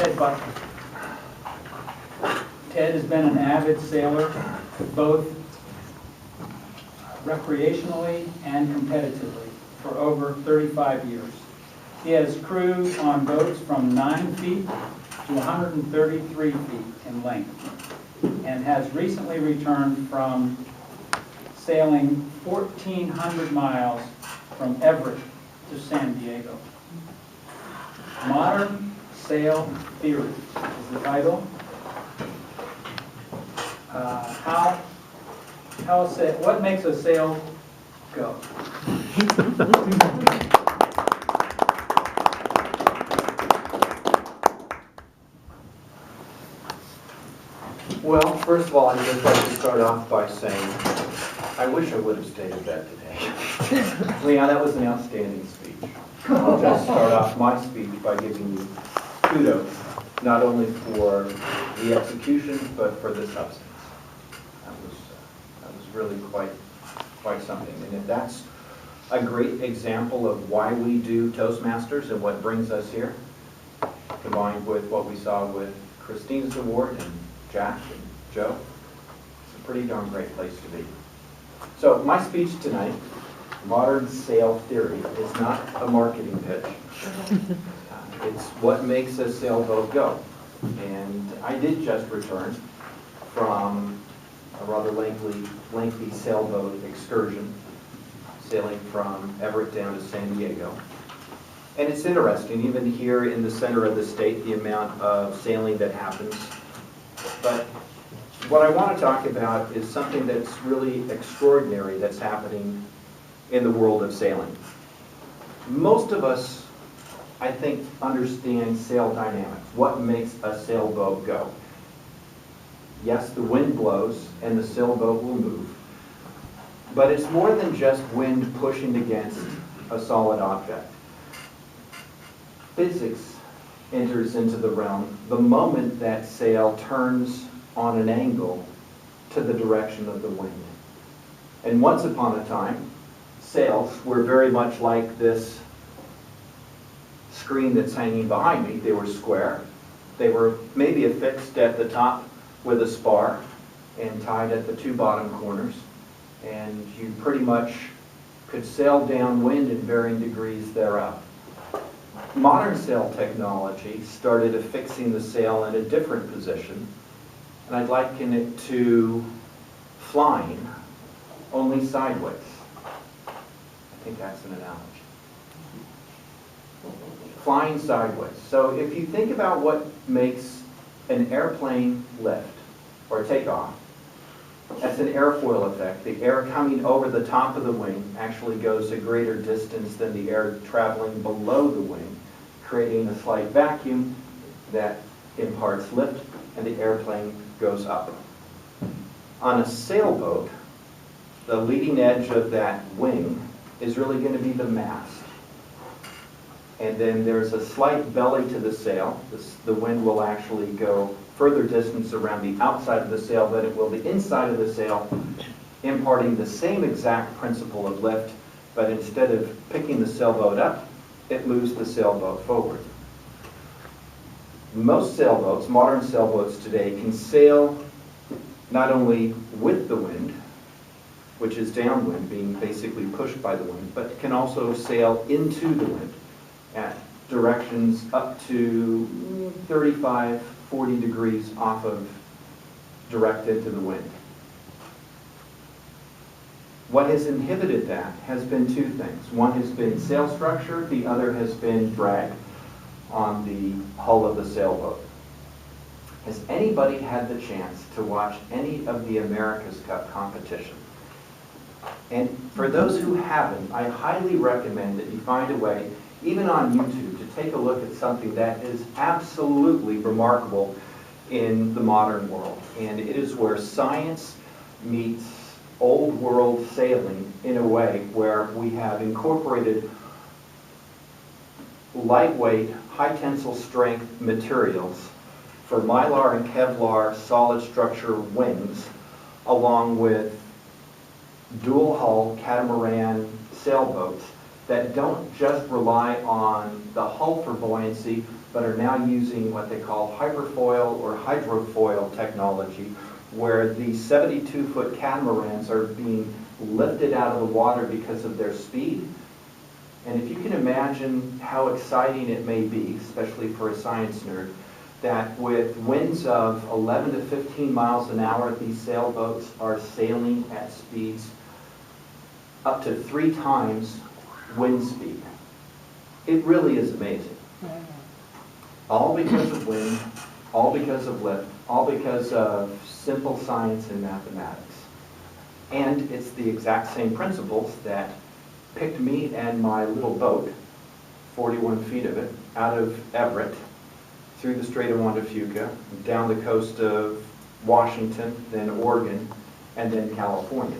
Ted Butler. Ted has been an avid sailor, both recreationally and competitively, for over 35 years. He has crewed on boats from 9 feet to 133 feet in length, and has recently returned from sailing 1,400 miles from Everett to San Diego. Modern Sail Theory is the title. What makes a sail go? Well, first of all, I'd just like to start off by saying I wish I would have stayed in bed today. Leon, that was an outstanding speech. I'll just start off my speech by giving you kudos, not only for the execution, but for the substance. That was really quite something. And if that's a great example of why we do Toastmasters and what brings us here, combined with what we saw with Christine's award and Jack and Joe, it's a pretty darn great place to be. So my speech tonight, Modern Sail Theory, is not a marketing pitch. It's what makes a sailboat go. And I did just return from a rather lengthy sailboat excursion, sailing from Everett down to San Diego. And it's interesting, even here in the center of the state, the amount of sailing that happens. But what I want to talk about is something that's really extraordinary that's happening in the world of sailing. Most of us, I think, understand sail dynamics. What makes a sailboat go? Yes, the wind blows and the sailboat will move. But it's more than just wind pushing against a solid object. Physics enters into the realm the moment that sail turns on an angle to the direction of the wind. And once upon a time, sails were very much like this screen that's hanging behind me. They were square. They were maybe affixed at the top with a spar and tied at the 2 bottom corners. And you pretty much could sail downwind in varying degrees thereof. Modern sail technology started affixing the sail in a different position, and I'd liken it to flying, only sideways. I think that's an analogy. Flying sideways. So if you think about what makes an airplane lift or take off, that's an airfoil effect. The air coming over the top of the wing actually goes a greater distance than the air traveling below the wing, creating a slight vacuum that imparts lift, and the airplane goes up. On a sailboat, the leading edge of that wing is really going to be the mast. And then there's a slight belly to the sail. The wind will actually go further distance around the outside of the sail than it will the inside of the sail, imparting the same exact principle of lift, but instead of picking the sailboat up, it moves the sailboat forward. Most sailboats, modern sailboats today, can sail not only with the wind, which is downwind, being basically pushed by the wind, but can also sail into the wind at directions up to 35, 40 degrees off of direct into the wind. What has inhibited that has been 2 things. One has been sail structure, the other has been drag on the hull of the sailboat. Has anybody had the chance to watch any of the America's Cup competition? And for those who haven't, I highly recommend that you find a way, even on YouTube, to take a look at something that is absolutely remarkable in the modern world. And it is where science meets old world sailing in a way where we have incorporated lightweight, high tensile strength materials for Mylar and Kevlar solid structure wings, along with dual hull catamaran sailboats that don't just rely on the hull for buoyancy, but are now using what they call hyperfoil or hydrofoil technology, where the 72-foot catamarans are being lifted out of the water because of their speed. And if you can imagine how exciting it may be, especially for a science nerd, that with winds of 11 to 15 miles an hour, these sailboats are sailing at speeds up to 3 times wind speed. It really is amazing. All because of wind, all because of lift, all because of simple science and mathematics. And it's the exact same principles that picked me and my little boat, 41 feet of it, out of Everett, through the Strait of Juan de Fuca, down the coast of Washington, then Oregon, and then California.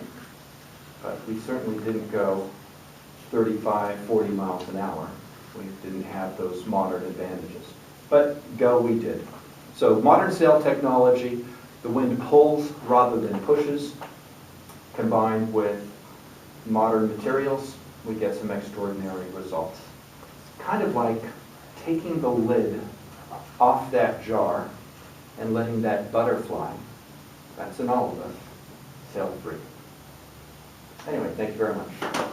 But we certainly didn't go 35, 40 miles an hour. We didn't have those modern advantages. But go we did. So modern sail technology, the wind pulls rather than pushes, combined with modern materials, we get some extraordinary results. Kind of like taking the lid off that jar and letting that butterfly, that's in all of us, sail free. Anyway, thank you very much.